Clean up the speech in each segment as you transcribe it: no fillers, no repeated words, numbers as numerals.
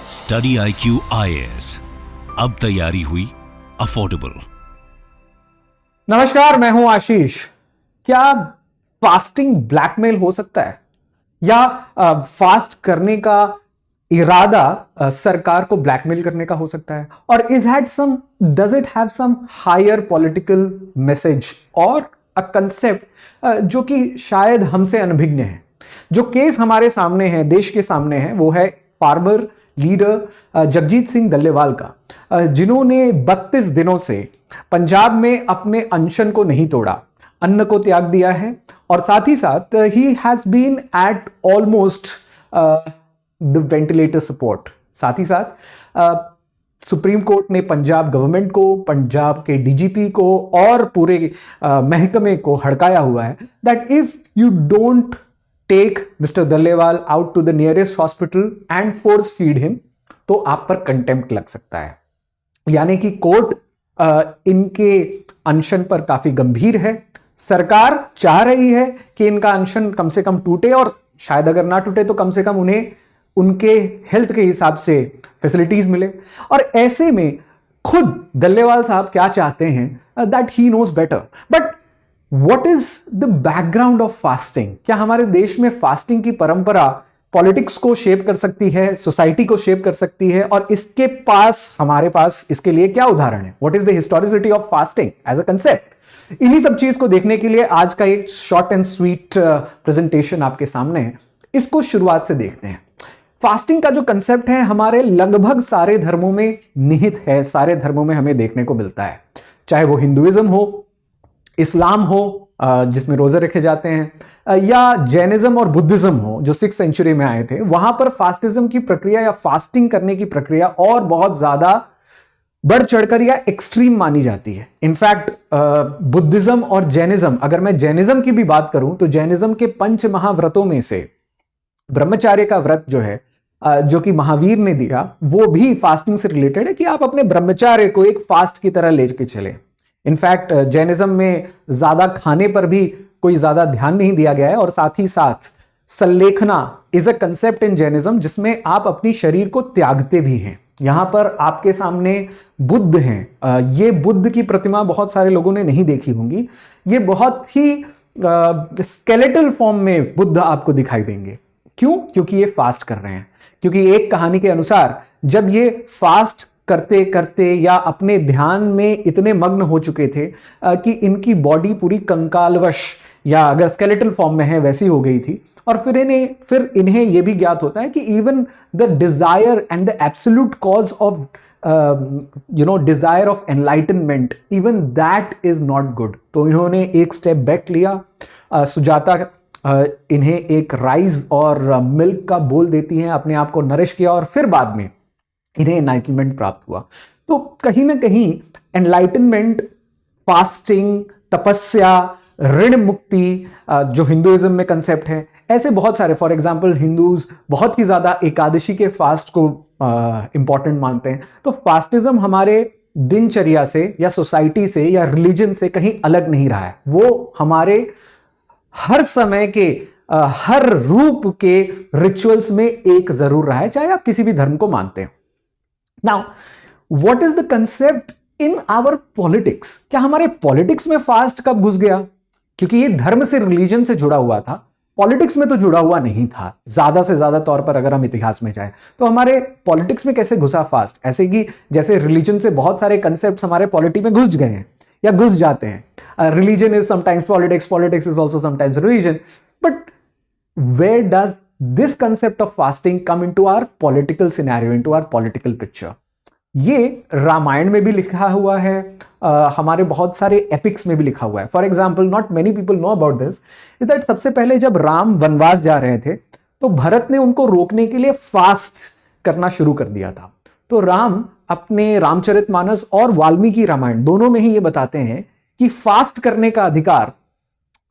Study IQ IAS, अब तैयारी हुई अफोर्डेबल। नमस्कार, मैं हूं आशीष। क्या फास्टिंग ब्लैकमेल हो सकता है या फास्ट करने का इरादा सरकार को ब्लैकमेल करने का हो सकता है? और does it have some higher political message और अ कंसेप्ट जो कि शायद हमसे अनभिज्ञ है? जो केस हमारे सामने है, देश के सामने है, वो है फार्मर लीडर जगजीत सिंह डल्लेवाल का, जिन्होंने 32 दिनों से पंजाब में अपने अनशन को नहीं तोड़ा, अन्न को त्याग दिया है। और साथ ही साथ ही has been at almost the ventilator support. साथ ही साथ सुप्रीम कोर्ट ने पंजाब गवर्नमेंट को, पंजाब के डीजीपी को और पूरे महकमे को हड़काया हुआ है that if you don't take mister Dallewal out to the nearest hospital and force feed him, तो आप पर कंटेम्प्ट लग सकता है। यानी कि कोर्ट इनके अनशन पर काफी गंभीर है। सरकार चाह रही है कि इनका अनशन कम से कम टूटे, और शायद अगर ना टूटे तो कम से कम उन्हें उनके हेल्थ के हिसाब से फैसिलिटीज मिले। और ऐसे में खुद डल्लेवाल साहब क्या चाहते हैं that he knows better. But What is the background of fasting? क्या हमारे देश में फास्टिंग की परंपरा पॉलिटिक्स को शेप कर सकती है, सोसाइटी को शेप कर सकती है? और इसके पास, हमारे पास इसके लिए क्या उदाहरण है? What is the historicity of fasting as a concept? इन्हीं सब चीज को देखने के लिए आज का एक शॉर्ट एंड स्वीट प्रेजेंटेशन आपके सामने है। इसको शुरुआत से देखते हैं। फास्टिंग का जो कंसेप्ट है हमारे लगभग सारे धर्मों में निहित है, सारे धर्मों में हमें देखने को मिलता है, चाहे वो हिंदुइज्म हो, इस्लाम हो जिसमें रोजे रखे जाते हैं, या जैनिज्म और बुद्धिज्म हो जो 6th सेंचुरी में आए थे। वहां पर फास्टिज्म की प्रक्रिया या फास्टिंग करने की प्रक्रिया और बहुत ज्यादा बढ़ चढ़कर या एक्सट्रीम मानी जाती है। इनफैक्ट बुद्धिज्म और जैनिज्म, अगर मैं जैनिज्म की भी बात करूं तो जैनिज्म के 5 महाव्रतों में से ब्रह्मचार्य का व्रत जो है, जो कि महावीर ने दिया, वो भी फास्टिंग से रिलेटेड है कि आप अपने ब्रह्मचार्य को एक फास्ट की तरह लेके चले। इनफैक्ट जैनिज्म में ज्यादा खाने पर भी कोई ज्यादा ध्यान नहीं दिया गया है। और साथ ही साथ Sallekhana is a concept in Jainism जिसमें आप अपनी शरीर को त्यागते भी हैं। यहां पर आपके सामने बुद्ध हैं। ये बुद्ध की प्रतिमा बहुत सारे लोगों ने नहीं देखी होंगी। ये बहुत ही स्केलेटल फॉर्म में बुद्ध आपको दिखाई देंगे। क्यों? क्योंकि ये फास्ट कर रहे हैं। क्योंकि एक कहानी के अनुसार जब ये फास्ट करते करते या अपने ध्यान में इतने मग्न हो चुके थे कि इनकी बॉडी पूरी कंकालवश, या अगर स्केलेटल फॉर्म में है वैसी हो गई थी। और फिर इन्हें यह भी ज्ञात होता है कि even the desire and the absolute cause of desire of enlightenment, even that is not good. तो इन्होंने एक स्टेप बैक लिया। सुजाता इन्हें एक राइस और मिल्क का बोल देती हैं, अपने आप को नरिश किया, और फिर बाद में इन्हें एनलाइटनमेंट प्राप्त हुआ। तो कहीं ना कहीं एनलाइटनमेंट, फास्टिंग, तपस्या, ऋण मुक्ति जो हिंदुइज्म में कंसेप्ट है, ऐसे बहुत सारे, फॉर एग्जांपल हिंदूज बहुत ही ज्यादा एकादशी के फास्ट को इंपॉर्टेंट मानते हैं। तो फास्टिज्म हमारे दिनचर्या से या सोसाइटी से या रिलीजन से कहीं अलग नहीं रहा है। वो हमारे हर समय के हर रूप के रिचुअल्स में एक जरूर रहा है, चाहे आप किसी भी धर्म को मानते हो। Now, what is the concept in our politics? क्या हमारे पॉलिटिक्स में फास्ट कब घुस गया? क्योंकि ये धर्म से, रिलीजन से जुड़ा हुआ था, पॉलिटिक्स में तो जुड़ा हुआ नहीं था। ज्यादा से ज्यादा तौर पर अगर हम इतिहास में जाएं तो हमारे पॉलिटिक्स में कैसे घुसा फास्ट? ऐसे कि जैसे रिलीजन से बहुत सारे कंसेप्ट हमारे पॉलिटी में घुस गए हैं या घुस जाते हैं। Religion is sometimes politics, politics is also sometimes religion. But where does this concept of fasting come into our political scenario, into our political picture? ये रामायण में भी लिखा हुआ है, हमारे बहुत सारे एपिक्स में भी लिखा हुआ है। For example, not many people know about this, is that सबसे पहले जब राम वनवास जा रहे थे तो भरत ने उनको रोकने के लिए फास्ट करना शुरू कर दिया था। तो राम अपने रामचरितमानस और वाल्मीकि रामायण दोनों में ही ये बताते हैं कि फास्ट करने का अधिकार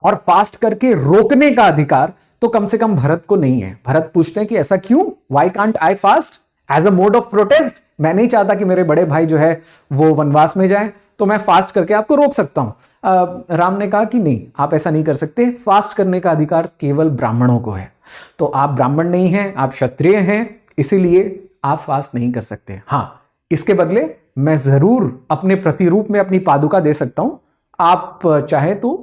और फास्ट करके रोकने का अधिकार तो कम से कम भरत को नहीं है। भरत पूछते हैं कि ऐसा क्यों? Why can't I fast as a mode of protest? मैं नहीं चाहता कि मेरे बड़े भाई जो है वो वनवास में जाएं, तो मैं फास्ट करके आपको रोक सकता हूं। राम ने कहा कि नहीं, आप ऐसा नहीं कर सकते, फास्ट करने का अधिकार केवल ब्राह्मणों को है। तो आप ब्राह्मण नहीं हैं, आप क्षत्रिय हैं, इसीलिए आप फास्ट नहीं कर सकते। हाँ, इसके बदले मैं जरूर अपने प्रतिरूप में अपनी पादुका दे सकता हूं। आप चाहें तो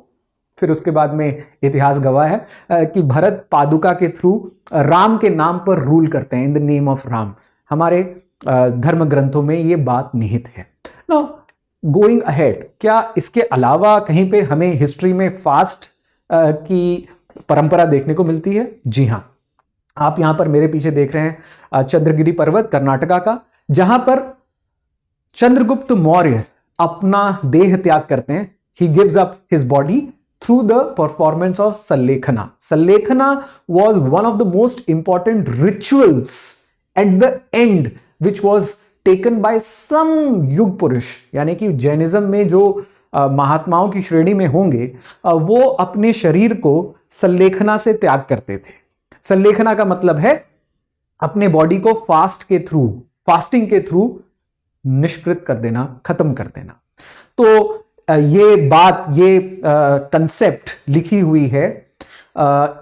फिर उसके बाद में इतिहास गवाह है कि भरत पादुका के थ्रू राम के नाम पर रूल करते हैं, in the name of Ram. हमारे धर्म ग्रंथों में ये बात निहित है। नाउ गोइंग अहेड, क्या इसके अलावा कहीं पे हमें हिस्ट्री में फास्ट की परंपरा देखने को मिलती है? जी हां, आप यहां पर मेरे पीछे देख रहे हैं चंद्रगिरी पर्वत कर्नाटका का, जहां पर चंद्रगुप्त मौर्य अपना देह त्याग करते हैं। He gives up his body through the performance of Sallekhana. Sallekhana was one of the most important rituals at the end which was taken by some yug purush, यानी कि जैनिज्म में जो महात्माओं की श्रेणी में होंगे वो अपने शरीर को सल्लेखना से त्याग करते थे। सल्लेखना का मतलब है अपने बॉडी को फास्टिंग के थ्रू निष्कृत कर देना, खत्म कर देना। तो ये कंसेप्ट लिखी हुई है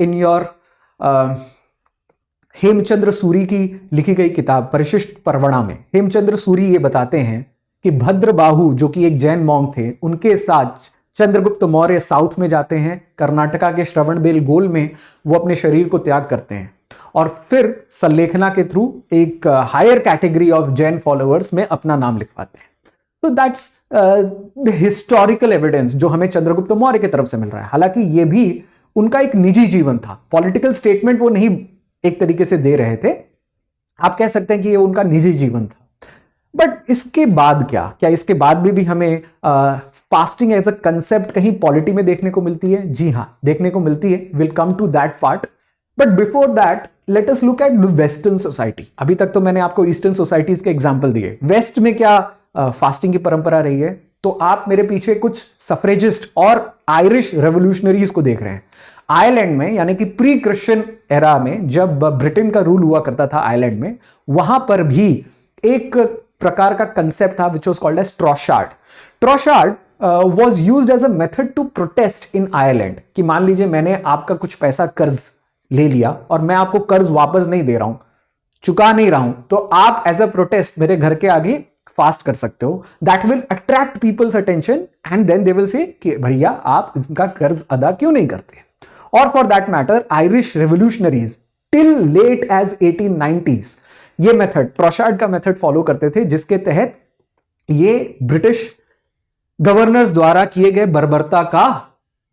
इन योर हेमचंद्र सूरी की लिखी गई किताब परिशिष्ट पर्वणा में। हेमचंद्र सूरी ये बताते हैं कि भद्रबाहु जो कि एक जैन मॉन्क थे, उनके साथ चंद्रगुप्त मौर्य साउथ में जाते हैं, कर्नाटका के श्रवणबेलगोल में वो अपने शरीर को त्याग करते हैं और फिर सल्लेखना के थ्रू एक higher category of Jain followers में अपना नाम लिखवाते हैं। तो दैट्स द हिस्टोरिकल एविडेंस जो हमें चंद्रगुप्त मौर्य की तरफ से मिल रहा है। हालांकि ये भी उनका एक निजी जीवन था, पॉलिटिकल स्टेटमेंट वो नहीं एक तरीके से दे रहे थे, आप कह सकते हैं कि ये उनका निजी जीवन था। बट इसके बाद क्या इसके बाद भी हमें फास्टिंग एज अ कंसेप्ट कहीं पॉलिटी में देखने को मिलती है? जी हाँ, देखने को मिलती है। Will come to that part, but before that let us look at the western society. अभी तक तो मैंने आपको ईस्टर्न सोसाइटीज के एग्जाम्पल दिए। वेस्ट में क्या फास्टिंग की परंपरा रही है? तो आप मेरे पीछे कुछ सफरेजिस्ट और आयरिश रेवोल्यूशनरीज को देख रहे हैं। आयरलैंड में, यानी कि प्री क्रिश्चियन एरा में, जब ब्रिटेन का रूल हुआ करता था आयरलैंड में, वहां पर भी एक प्रकार का कंसेप्ट था which was called as troscadh. Troscadh was used as a method to protest in Ireland कि मान लीजिए मैंने आपका कुछ पैसा कर्ज ले लिया और मैं आपको कर्ज वापस नहीं दे रहा हूं, चुका नहीं रहा हूं, तो आप एज अ प्रोटेस्ट मेरे घर के आगे फास्ट कर सकते हो। That will attract people's attention and then they will say कि भैया आप इनका कर्ज अदा क्यों नहीं करते। और for that matter Irish revolutionaries till late as 1890s ये मेथड, ट्रॉशार्ड का मेथड फॉलो करते थे, जिसके तहत ये ब्रिटिश गवर्नर्स द्वारा किए गए बर्बरता का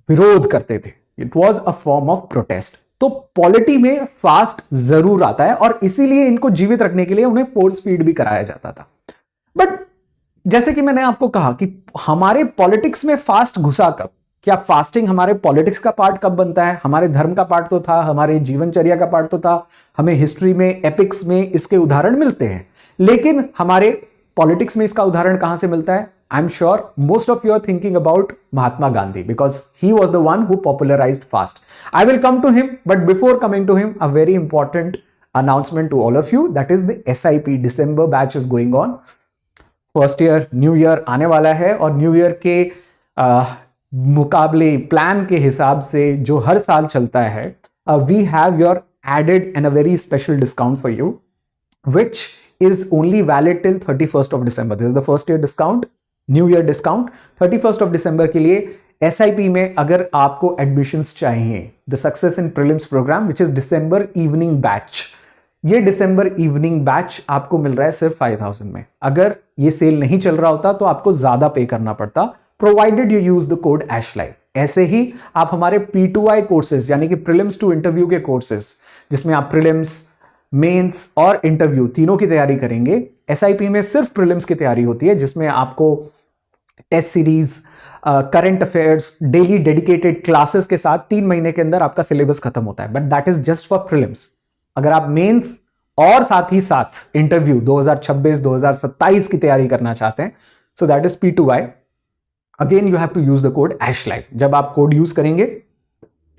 विरोध करते थे। It was a form of protest. तो पॉलिटी में फास्ट जरूर आता है और इसीलिए इनको जीवित रखने के लिए उन्हें फोर्स फीड भी कराया जाता था। बट जैसे कि मैंने आपको कहा कि हमारे पॉलिटिक्स में फास्ट घुसा कब? क्या फास्टिंग हमारे पॉलिटिक्स का पार्ट कब बनता है? हमारे धर्म का पार्ट तो था, हमारे जीवनचर्या का पार्ट तो था, हमें हिस्ट्री में, एपिक्स में इसके उदाहरण मिलते हैं, लेकिन हमारे पॉलिटिक्स में इसका उदाहरण कहां से मिलता है? I am sure most of you are thinking about Mahatma Gandhi because he was the one who popularised fast. I will come to him, but before coming to him, a very important announcement to all of you, that is the SIP December batch is going on. First year new year आने वाला है और new year के मुकाबले plan के हिसाब से जो हर साल चलता है, we have your added and a very special discount for you which is only valid till 31st of December. This is the first year discount, new year discount 31st of December के लिए। SIP में अगर आपको admissions चाहिए, the success in prelims programme which is December evening batch, ये December evening batch आपको मिल रहा है सिर्फ 5000 में। अगर ये सेल नहीं चल रहा होता तो आपको ज्यादा पे करना पड़ता, provided you use the code ASHLIFE। ऐसे ही आप हमारे P2I कोर्सेज यानी कि प्रीलिम्स टू इंटरव्यू के कोर्सेज, जिसमें आप प्रीलिम्स, मेंस और इंटरव्यू तीनों की तैयारी करेंगे। SIP में सिर्फ प्रीलिम्स की तैयारी होती है, जिसमें आपको test series, current affairs, daily dedicated classes के साथ 3 महीने के अंदर आपका सिलेबस खत्म होता है, but that is just for prelims. अगर आप मेंस और साथ ही साथ इंटरव्यू 2026-2027 की तैयारी करना चाहते हैं, so that is P2I। Again you have to use the code ASHLIFE। जब आप कोड यूज करेंगे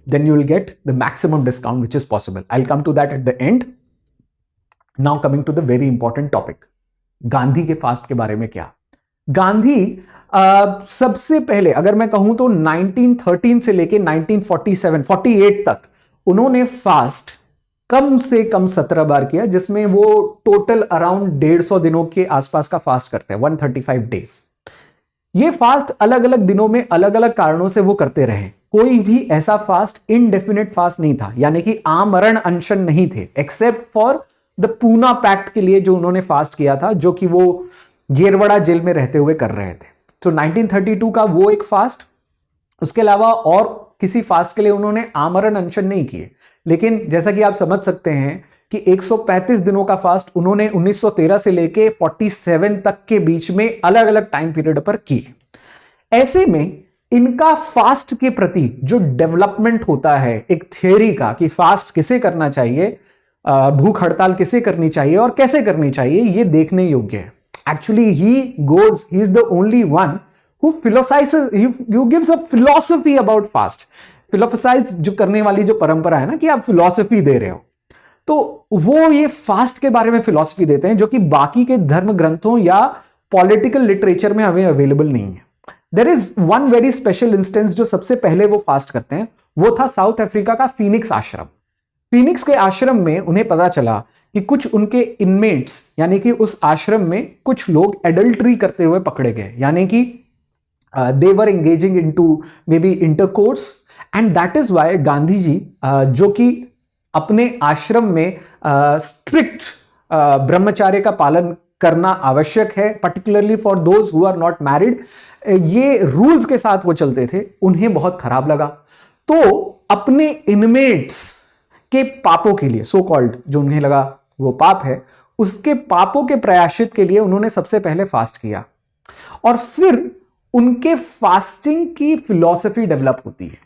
then you will get the maximum discount which is possible. I'll come to that at the end. Now coming to the very important topic, Gandhi के fast के बारे में क्या? गांधी सबसे पहले अगर मैं कहूं तो 1913 से लेके 1947-48 तक उन्होंने फास्ट कम से कम 17 बार किया, जिसमें वो टोटल अराउंड 150 दिनों के आसपास का फास्ट करते हैं, 135 डेज। ये फास्ट अलग अलग दिनों में अलग अलग कारणों से वो करते रहे। कोई भी ऐसा फास्ट इनडेफिनेट फास्ट नहीं था, यानी कि आमरण अनशन नहीं थे, except for the Poona pact के लिए जो उन्होंने फास्ट किया था, जो कि वो गेरवड़ा जेल में रहते हुए कर रहे थे। तो 1932 का वो एक फास्ट, उसके अलावा और किसी फास्ट के लिए उन्होंने आमरण अनशन नहीं किए। लेकिन जैसा कि आप समझ सकते हैं कि 135 दिनों का फास्ट उन्होंने 1913 से लेके 47 तक के बीच में अलग अलग टाइम पीरियड पर किए। ऐसे में इनका फास्ट के प्रति जो डेवलपमेंट होता है एक थियरी का कि फास्ट किसे करना चाहिए, भूख हड़ताल किसे करनी चाहिए और कैसे करनी चाहिए, ये देखने योग्य है। Actually he is the only one who gives a philosophy about fast. Philosophize जो करने वाली जो परंपरा है ना, कि आप फिलॉसफी दे रहे हो, तो वो ये फास्ट के बारे में फिलॉसफी देते हैं, जो कि बाकी के धर्म ग्रंथों या पॉलिटिकल लिटरेचर में हमें अवेलेबल नहीं है। There is one very special instance जो सबसे पहले वो फास्ट करते हैं, वो था साउथ अफ्रीका का फीनिक्स आश्रम। फीनिक्स के आश्रम में उन्हें पता चला कि कुछ उनके इनमेट्स, यानी कि उस आश्रम में कुछ लोग एडल्ट्री करते हुए पकड़े गए, यानी कि they were engaging into maybe intercourse, and that is why Gandhi ji जो कि अपने आश्रम में स्ट्रिक्ट ब्रह्मचर्य का पालन करना आवश्यक है, particularly for those who are not married, ये रूल्स के साथ वो चलते थे, उन्हें बहुत खराब लगा। तो अपने इनमेट्स के पापों के लिए, सो कॉल्ड जो उन्हें लगा वो पाप है, उसके पापों के प्रायश्चित के लिए उन्होंने सबसे पहले फास्ट किया, और फिर उनके फास्टिंग की फिलॉसफी डेवलप होती है।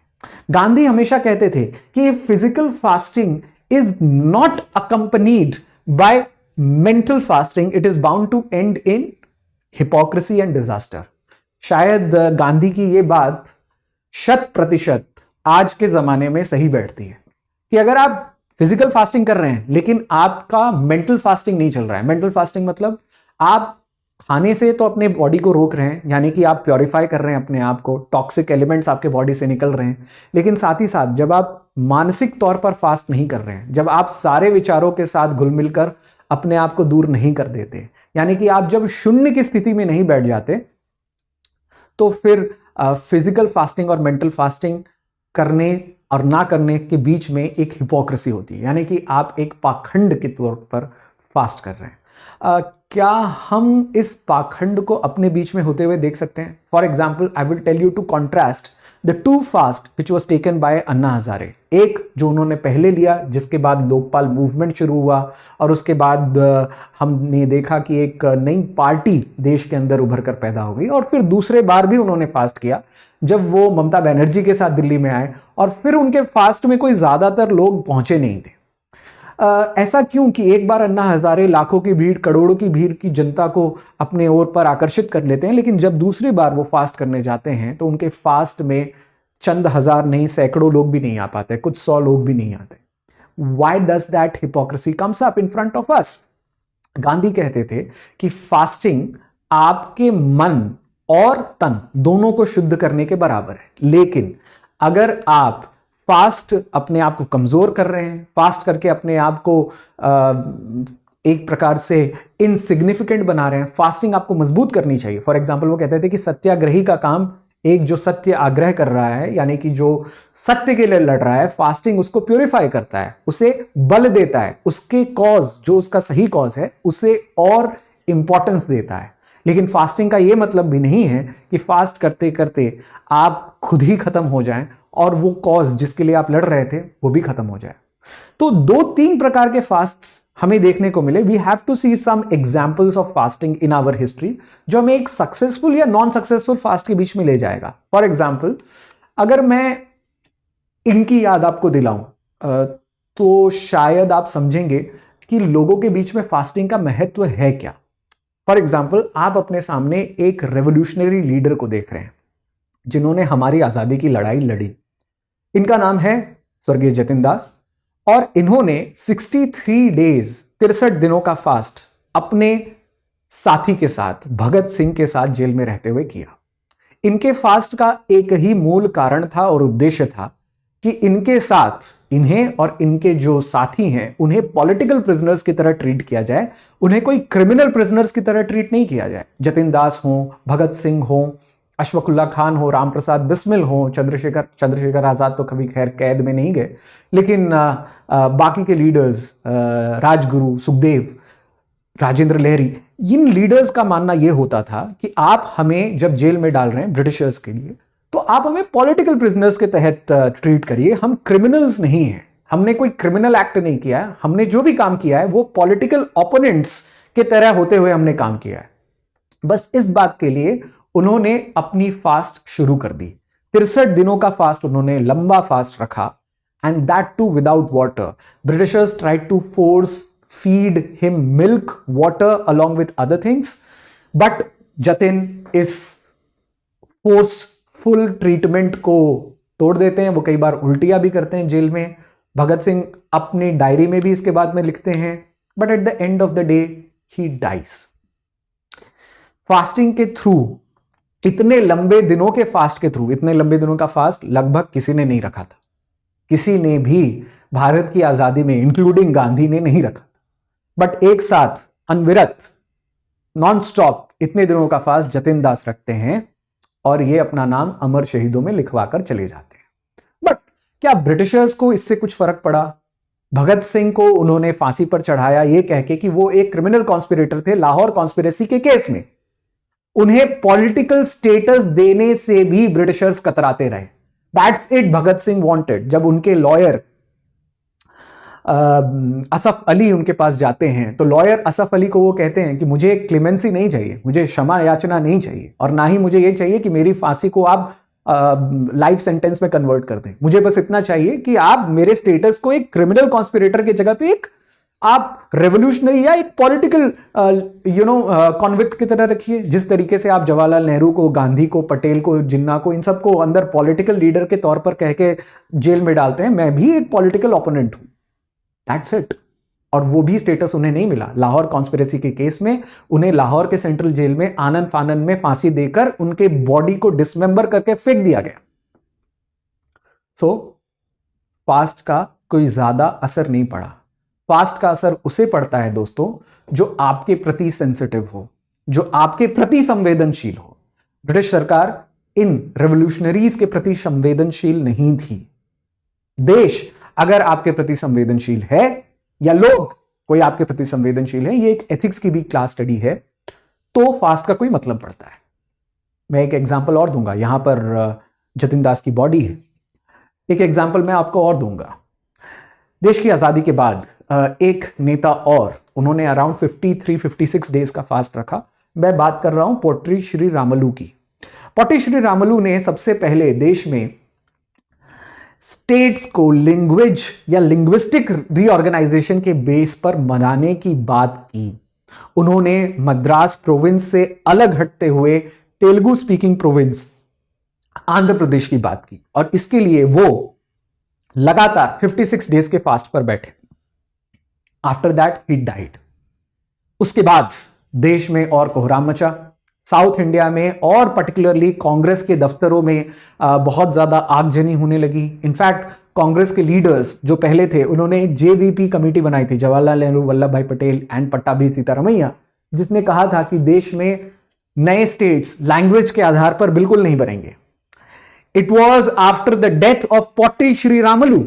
गांधी हमेशा कहते थे कि physical fasting is not accompanied by mental fasting, it is bound to end in hypocrisy and disaster. शायद गांधी की यह बात 100% आज के जमाने में सही बैठती है कि अगर आप फिजिकल फास्टिंग कर रहे हैं लेकिन आपका मेंटल फास्टिंग नहीं चल रहा है। मेंटल फास्टिंग मतलब आप खाने से तो अपने बॉडी को रोक रहे हैं, यानी कि आप प्योरीफाई कर रहे हैं अपने आप को, टॉक्सिक एलिमेंट्स आपके बॉडी से निकल रहे हैं, लेकिन साथ ही साथ जब आप मानसिक तौर पर फास्ट नहीं कर रहे हैं, जब आप सारे विचारों के साथ घुल मिलकर अपने आप को दूर नहीं कर देते, यानी कि आप जब शून्य की स्थिति में नहीं बैठ जाते, तो फिर फिजिकल फास्टिंग और मेंटल फास्टिंग करने और ना करने के बीच में एक हिपोक्रेसी होती है, यानी कि आप एक पाखंड के तौर पर फास्ट कर रहे हैं। क्या हम इस पाखंड को अपने बीच में होते हुए देख सकते हैं? For example, I will tell you to contrast the two fast which was taken by Anna Hazare. एक जो उन्होंने पहले लिया, जिसके बाद लोकपाल मूवमेंट शुरू हुआ, और उसके बाद हमने देखा कि एक नई पार्टी देश के अंदर उभर कर पैदा हो गई, और फिर दूसरे बार भी उन्होंने फास्ट किया जब वो ममता बनर्जी के साथ दिल्ली में आए, और फिर उनके फास्ट में कोई ज्यादातर लोग पहुंचे नहीं थे। ऐसा क्यों कि एक बार अन्ना हजारे लाखों की भीड़, करोड़ों की भीड़ की जनता को अपने ओर पर आकर्षित कर लेते हैं, लेकिन जब दूसरी बार वो फास्ट करने जाते हैं तो उनके फास्ट में चंद हजार नहीं, सैकड़ों लोग भी नहीं आ पाते, कुछ 100 लोग भी नहीं आते। Why does that hypocrisy comes up in front of us? Gandhi कहते थे कि फास्टिंग आपके मन और तन दोनों को शुद्ध करने के बराबर है, लेकिन अगर आप फास्ट अपने आप को कमजोर कर रहे हैं, फास्ट करके अपने आप को एक प्रकार से इनसिग्निफिकेंट बना रहे हैं, फास्टिंग आपको मजबूत करनी चाहिए। फॉर एग्जांपल, वो कहते थे कि सत्याग्रही का काम, एक जो सत्य आग्रह कर रहा है, यानी कि जो सत्य के लिए लड़ रहा है, फास्टिंग उसको प्योरीफाई करता है, उसे बल देता है, उसके कॉज जो उसका सही कॉज है उसे और इंपॉर्टेंस देता है। लेकिन फास्टिंग का यह मतलब भी नहीं है कि फास्ट करते करते आप खुद ही खत्म हो जाएं और वो कॉज जिसके लिए आप लड़ रहे थे वो भी खत्म हो जाए। तो 2-3 प्रकार के फास्ट्स हमें देखने को मिले। We have to see some examples of fasting in our history, जो हमें एक सक्सेसफुल या नॉन सक्सेसफुल फास्ट के बीच में ले जाएगा। फॉर एग्जांपल, अगर मैं इनकी याद आपको दिलाऊं तो शायद आप समझेंगे कि लोगों के बीच में फास्टिंग का महत्व है क्या। फॉर एग्जाम्पल, आप अपने सामने एक रेवोल्यूशनरी लीडर को देख रहे हैं जिन्होंने हमारी आजादी की लड़ाई लड़ी। इनका नाम है स्वर्गीय जतिन दास, और इन्होंने 63 डेज 63 दिनों का फास्ट अपने साथी के साथ, भगत सिंह के साथ जेल में रहते हुए किया। इनके फास्ट का एक ही मूल कारण था और उद्देश्य था कि इनके साथ इन्हें और इनके जो साथी हैं उन्हें पॉलिटिकल प्रिजनर्स की तरह ट्रीट किया जाए, उन्हें कोई क्रिमिनल प्रिजनर्स की तरह ट्रीट नहीं किया जाए। जतिन दास हो, भगत सिंह हो, अशफाकुल्ला खान हो, रामप्रसाद बिस्मिल हो, चंद्रशेखर आजाद तो कभी खैर कैद में नहीं गए, लेकिन बाकी के लीडर्स, राजगुरु, सुखदेव, राजेंद्र लहरी, इन लीडर्स का मानना यह होता था कि आप हमें जब जेल में डाल रहे हैं ब्रिटिशर्स के लिए, तो आप हमें पॉलिटिकल प्रिजनर्स के तहत ट्रीट करिए, हम क्रिमिनल्स नहीं हैं, हमने कोई क्रिमिनल एक्ट नहीं किया है, हमने जो भी काम किया है वो पॉलिटिकल ओपोनेंट्स के तरह होते हुए हमने काम किया है। बस इस बात के लिए उन्होंने अपनी फास्ट शुरू कर दी। 63 दिनों का फास्ट उन्होंने लंबा फास्ट रखा, and that too without water. Britishers tried to force feed him milk, water along with other things, but Jatin इस फोर्सफुल ट्रीटमेंट को तोड़ देते हैं। वो कई बार उल्टियां भी करते हैं जेल में। भगत सिंह अपनी डायरी में भी इसके बाद में लिखते हैं, but at the end of the day he dies. Fasting के थ्रू, इतने लंबे दिनों के फास्ट के थ्रू, इतने लंबे दिनों का फास्ट लगभग किसी ने नहीं रखा था, किसी ने भी भारत की आजादी में इंक्लूडिंग गांधी ने नहीं रखा था। बट एक साथ अनविरत नॉन स्टॉप इतने दिनों का फास्ट जतिन दास रखते हैं और ये अपना नाम अमर शहीदों में लिखवाकर चले जाते हैं। बट क्या ब्रिटिशर्स को इससे कुछ फर्क पड़ा? भगत सिंह को उन्होंने फांसी पर चढ़ाया ये कह के कि वो एक क्रिमिनल कॉन्स्पिरेटर थे लाहौर कॉन्स्पिरेसी के केस में। उन्हें पॉलिटिकल स्टेटस देने से भी ब्रिटिशर्स कतराते रहे। That's it Bhagat Singh wanted. जब उनके लॉयर असफ अली उनके पास जाते हैं तो लॉयर असफ अली को वो कहते हैं कि मुझे क्लेमेंसी नहीं चाहिए, मुझे क्षमा याचना नहीं चाहिए, और ना ही मुझे ये चाहिए कि मेरी फांसी को आप लाइफ सेंटेंस में कन्वर्ट कर दें। मुझे बस इतना चाहिए कि आप मेरे स्टेटस को एक क्रिमिनल कॉन्स्पिरेटर की जगह पे एक आप रेवोल्यूशनरी या एक पॉलिटिकल कॉन्विक्ट की तरह रखिए। जिस तरीके से आप जवाहरलाल नेहरू को, गांधी को, पटेल को, जिन्ना को, इन सबको अंदर पॉलिटिकल लीडर के तौर पर कह के जेल में डालते हैं, मैं भी एक पॉलिटिकल ओपोनेंट हूं। That's it. और वो भी स्टेटस उन्हें नहीं मिला। लाहौर कॉन्स्पिरेसी के केस में उन्हें लाहौर के सेंट्रल जेल में आनन फानन में फांसी देकर उनके बॉडी को डिसमेंबर करके फेंक दिया गया। सो फास्ट का कोई ज्यादा असर नहीं पड़ा। फास्ट का असर उसे पड़ता है दोस्तों जो आपके प्रति सेंसिटिव हो, जो आपके प्रति संवेदनशील हो। ब्रिटिश सरकार इन रेवोल्यूशनरीज के प्रति संवेदनशील नहीं थी। देश अगर आपके प्रति संवेदनशील है या लोग कोई आपके प्रति संवेदनशील है, ये एक एथिक्स की भी क्लास स्टडी है, तो फास्ट का कोई मतलब पड़ता है। मैं एक एग्जांपल और दूंगा। यहां पर जतिन दास की बॉडी है। एक एग्जांपल मैं आपको और दूंगा। देश की आजादी के बाद एक नेता और, उन्होंने अराउंड 53-56 डेज का फास्ट रखा। मैं बात कर रहा हूं पोट्री श्री रामलू की। पोट्री श्री रामलू ने सबसे पहले देश में स्टेट्स को लैंग्वेज या लिंग्विस्टिक रीऑर्गेनाइजेशन के बेस पर मनाने की बात की। उन्होंने मद्रास प्रोविंस से अलग हटते हुए तेलुगु स्पीकिंग प्रोविंस आंध्र प्रदेश की बात की, और इसके लिए वो लगातार 56 डेज के फास्ट पर बैठे। After that he died. उसके बाद देश में और कोहराम मचा। साउथ इंडिया में और पर्टिकुलरली कांग्रेस के दफ्तरों में बहुत ज्यादा आगजनी होने लगी। इनफैक्ट कांग्रेस के लीडर्स जो पहले थे, उन्होंने एक जेवीपी कमेटी बनाई थी, जवाहरलाल नेहरू, वल्लभ भाई पटेल एंड पट्टाभी सीतारमैया, जिसने कहा था कि देश में नए स्टेट्स लैंग्वेज के आधार पर बिल्कुल नहीं बनेंगे। It was after the death of potty Shri Ramulu,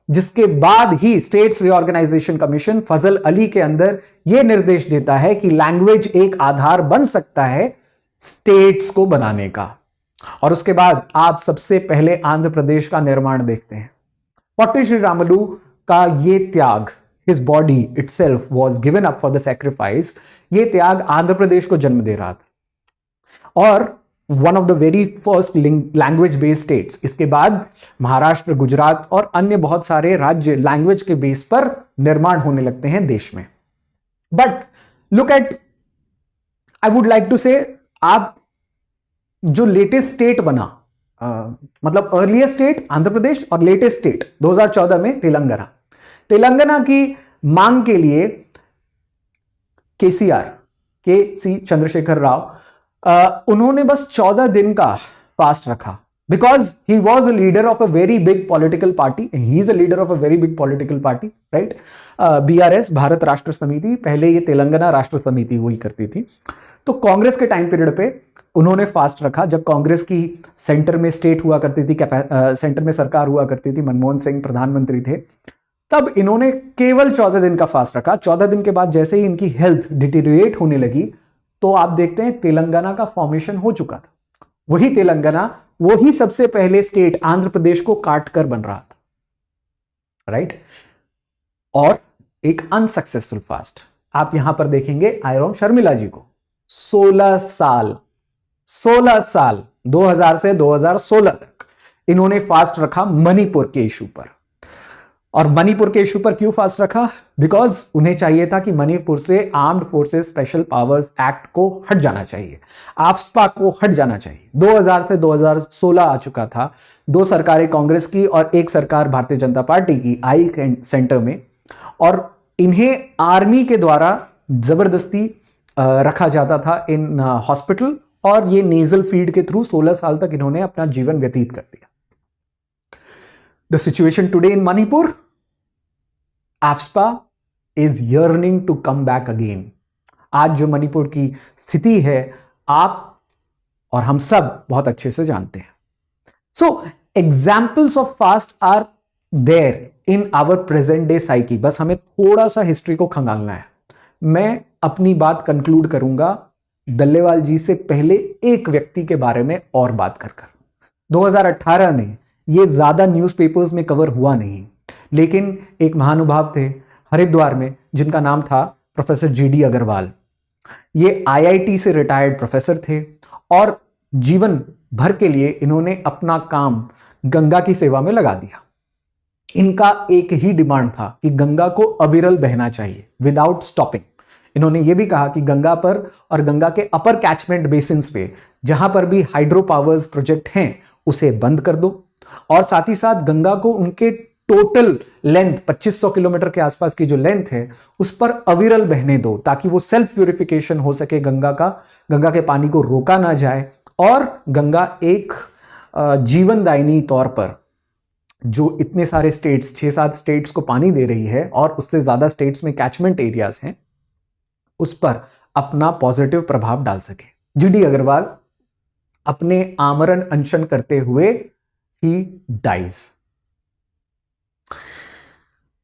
जिसके बाद ही स्टेट्स रीऑर्गेनाइजेशन कमीशन फजल अली के अंदर यह निर्देश देता है कि लैंग्वेज एक आधार बन सकता है स्टेट्स को बनाने का। और उसके बाद आप सबसे पहले आंध्र प्रदेश का निर्माण देखते हैं। पोट्टी श्री रामलू का यह त्याग, his body itself was given up for the sacrifice, यह त्याग आंध्र प्रदेश को जन्म दे रहा था और one of the very first language based states. इसके बाद महाराष्ट्र, गुजरात और अन्य बहुत सारे राज्य लैंग्वेज के बेस पर निर्माण होने लगते हैं देश में। But look at, I would like to say, आप जो लेटेस्ट स्टेट बना, मतलब अर्लीस्ट स्टेट आंध्र प्रदेश और लेटेस्ट स्टेट 2014 में तेलंगाना। तेलंगाना की मांग के लिए के सी चंद्रशेखर राव, उन्होंने बस 14 दिन का फास्ट रखा। because he was a leader of a very big political party. He is a leader of a very big political party, right? BRS, Bharat राष्ट्र समिति, पहले ये तेलंगाना राष्ट्र समिति हुई करती थी. तो कांग्रेस के टाइम पीरियड पे उन्होंने फास्ट रखा, जब कांग्रेस की सेंटर में स्टेट हुआ करती थी, सेंटर में सरकार हुआ करती थी, मनमोहन सिंह प्रधानमंत्री थे, तब इन्होंने केवल 14 दिन का फास्ट रखा. 14 दिन के बाद जैसे ही इनकी हेल्थ डिटीरिएट होने लगी, तो आप देखते हैं तेलंगाना का फॉर्मेशन हो चुका था. वही तेलंगाना, वही सबसे पहले स्टेट आंध्र प्रदेश को काट कर बन रहा था, राइट? और एक अनसक्सेसफुल फास्ट आप यहां पर देखेंगे आयरोम शर्मिला जी को. 16 साल 2000 से 2016 तक इन्होंने फास्ट रखा मणिपुर के इशू पर. और मणिपुर के इशू पर क्यों फास्ट रखा? बिकॉज उन्हें चाहिए था कि मणिपुर से armed forces special powers act को हट जाना चाहिए, आफ्स्पा को हट जाना चाहिए. 2000 से 2016 आ चुका था. 2 सरकारें कांग्रेस की और 1 सरकार भारतीय जनता पार्टी की आई सेंटर में, और इन्हें आर्मी के द्वारा जबरदस्ती रखा जाता था इन हॉस्पिटल, और ये नेजल फीड के थ्रू 16 साल तक इन्होंने अपना जीवन व्यतीत कर दिया. The situation today in Manipur, AFSPA is yearning to come back again. आज जो मणिपुर की स्थिति है, आप और हम सब बहुत अच्छे से जानते हैं. So, examples of fast are there in our present day psyche. बस हमें थोड़ा सा हिस्ट्री को खंगालना है. मैं अपनी बात कंक्लूड करूंगा दल्लेवाल जी से पहले एक व्यक्ति के बारे में और बात कर 2018 में ये ज्यादा न्यूज़पेपर्स में कवर हुआ नहीं, लेकिन एक महानुभाव थे हरिद्वार में जिनका नाम था प्रोफेसर जीडी अग्रवाल. ये आईआईटी से रिटायर्ड प्रोफेसर थे और जीवन भर के लिए इन्होंने अपना काम गंगा की सेवा में लगा दिया. इनका एक ही डिमांड था कि गंगा को अविरल बहना चाहिए, विदाउट स्टॉपिंग. इन्होंने ये भी कहा कि गंगा पर और गंगा के अपर कैचमेंट बेसिन्स पे जहां पर भी हाइड्रो पावर्स प्रोजेक्ट हैं उसे बंद कर दो, और साथ ही साथ गंगा को उनके टोटल लेंथ 2500 किलोमीटर के आसपास की जो लेंथ है उस पर अविरल बहने दो, ताकि वो सेल्फ प्यूरिफिकेशन हो सके गंगा के पानी को रोका ना जाए, और गंगा एक जीवनदायिनी तौर पर जो इतने सारे स्टेट्स 6-7 स्टेट्स को पानी दे रही है और उससे ज्यादा स्टेट्स में कैचमेंट एरियाज हैं, उस पर अपना पॉजिटिव प्रभाव डाल सके. जीडी अग्रवाल अपने आमरण अनशन करते हुए ही डाइज.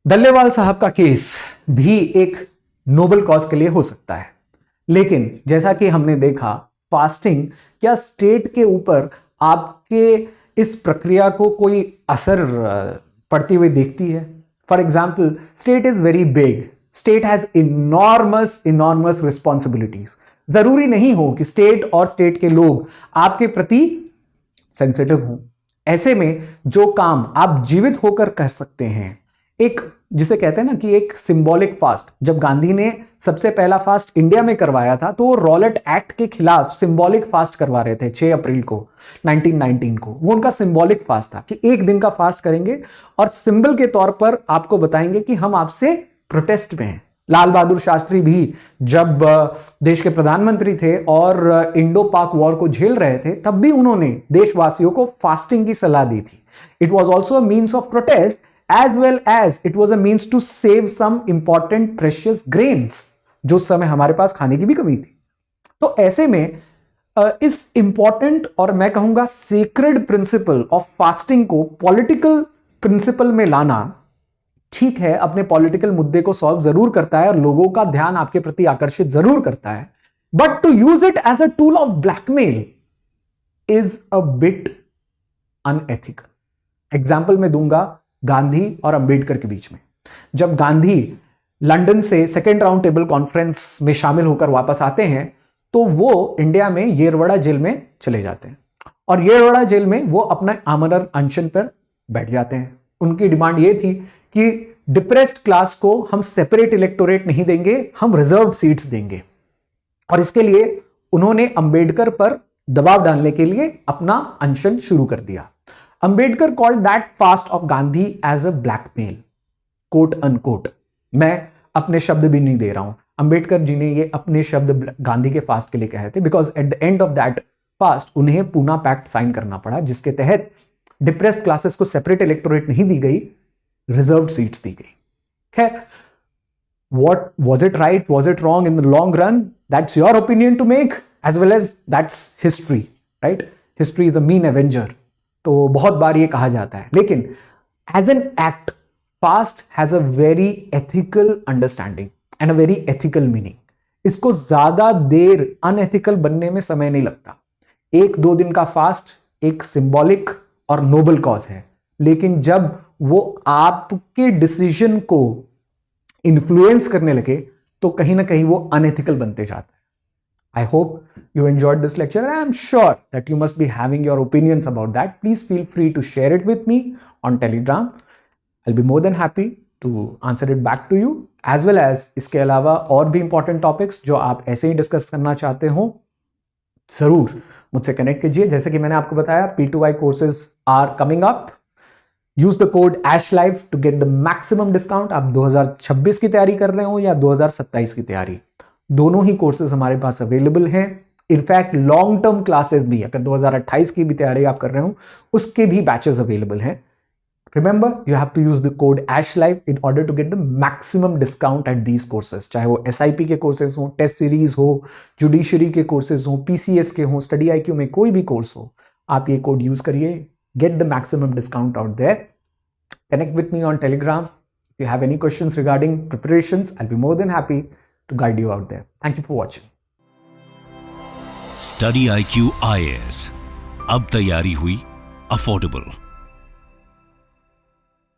दल्लेवाल साहब का केस भी एक नोबल कॉज के लिए हो सकता है, लेकिन जैसा कि हमने देखा, फास्टिंग क्या स्टेट के ऊपर आपके इस प्रक्रिया को कोई असर पड़ती हुई देखती है? For example, state is very big, state has enormous responsibilities. जरूरी नहीं हो कि स्टेट और स्टेट के लोग आपके प्रति सेंसिटिव हों. ऐसे में जो काम आप जीवित होकर कर सकते हैं, एक जिसे कहते हैं ना कि एक सिंबॉलिक फास्ट. जब गांधी ने सबसे पहला फास्ट इंडिया में करवाया था तो वो रॉलेट एक्ट के खिलाफ सिंबॉलिक फास्ट करवा रहे थे 6 अप्रैल को 1919 को. वो उनका सिंबॉलिक फास्ट था कि एक दिन का फास्ट करेंगे और सिंबल के तौर पर आपको बताएंगे कि हम आपसे प्रोटेस्ट में हैं. लाल बहादुर शास्त्री भी जब देश के प्रधानमंत्री थे और इंडो पाक वॉर को झेल रहे थे, तब भी उन्होंने देशवासियों को फास्टिंग की सलाह दी थी. It was also a means of protest as well as it was a means to save some important precious grains, जो उस समय हमारे पास खाने की भी कमी थी. तो ऐसे में इस इंपॉर्टेंट और मैं कहूंगा सेक्रेड प्रिंसिपल ऑफ फास्टिंग को पॉलिटिकल प्रिंसिपल में लाना, ठीक है, अपने पॉलिटिकल मुद्दे को सॉल्व जरूर करता है और लोगों का ध्यान आपके प्रति आकर्षित जरूर करता है, but to use it as a tool of blackmail is a bit unethical. Example मैं दूंगा गांधी और अंबेडकर के बीच में. जब गांधी लंदन से सेकेंड राउंड टेबल कॉन्फ्रेंस में शामिल होकर वापस आते हैं तो वो इंडिया में येरवड़ा जेल में चले जाते हैं और येरवड़ा जेल में वो अपना आमरण अनशन पर बैठ जाते हैं. उनकी डिमांड ये थी कि डिप्रेस्ड क्लास को हम सेपरेट इलेक्टोरेट नहीं देंगे, हम रिजर्व्ड सीट्स देंगे. और इसके लिए उन्होंने अंबेडकर पर दबाव डालने के लिए अपना अनशन शुरू कर दिया. Ambedkar called that fast of Gandhi as a blackmail, quote unquote. मैं अपने शब्द भी नहीं दे रहा हूं. अंबेडकर जी ने ये अपने शब्द गांधी के फास्ट के लिए कहे थे, because at the end of that fast उन्हें पूना पैक्ट साइन करना पड़ा, जिसके तहत डिप्रेस्ड क्लासेस को सेपरेट इलेक्टोरेट नहीं दी गई, रिजर्व्ड सीट्स दी गई। खैर, what was it right, was it wrong in the long run, that's your opinion to make, as well as that's history, right? History is a mean avenger, तो बहुत बार ये कहा जाता है, लेकिन as an act fast has a very ethical understanding and a very ethical meaning. इसको ज्यादा देर unethical बनने में समय नहीं लगता। 1-2 दिन का फास्ट एक सिंबॉलिक और नोबल कॉज है, लेकिन जब वो आपके डिसीजन को इन्फ्लुएंस करने लगे तो कहीं ना कहीं वो अनएथिकल बनते जाता है। I hope you enjoyed this lecture and I'm sure that you must be having your opinions about that. Please feel free to share it with me on Telegram. I'll be more than happy to answer it back to you, as well as इसके अलावा और भी important topics जो आप ऐसे ही discuss करना चाहते हो, जरूर मुझसे कनेक्ट कीजिए। जैसे कि मैंने आपको बताया, P2I courses are coming up. Use the code ASHLIVE to get the maximum discount. आप 2026 की तैयारी कर रहे हो या 2027 की तैयारी, दोनों ही कोर्सेज हमारे पास अवेलेबल हैं। इनफैक्ट लॉन्ग टर्म क्लासेस भी, अगर 2028 की भी तैयारी आप कर रहे हो, उसके भी बैचेस अवेलेबल हैं। Remember, you have to use the code ASHLIVE in order to get the maximum discount at these courses, चाहे वो SIP के कोर्सेज हो, टेस्ट सीरीज हो, जुडिशरी के कोर्सेज हो, PCS के हो, स्टडी IQ में कोई भी कोर्स हो, आप ये कोड यूज करिए, get the maximum discount out there. Connect with me on Telegram. If you have any questions regarding preparations, I'll be more than happy to guide you out there. Thank you for watching. Study IQ IAS, अब तैयारी हुई affordable.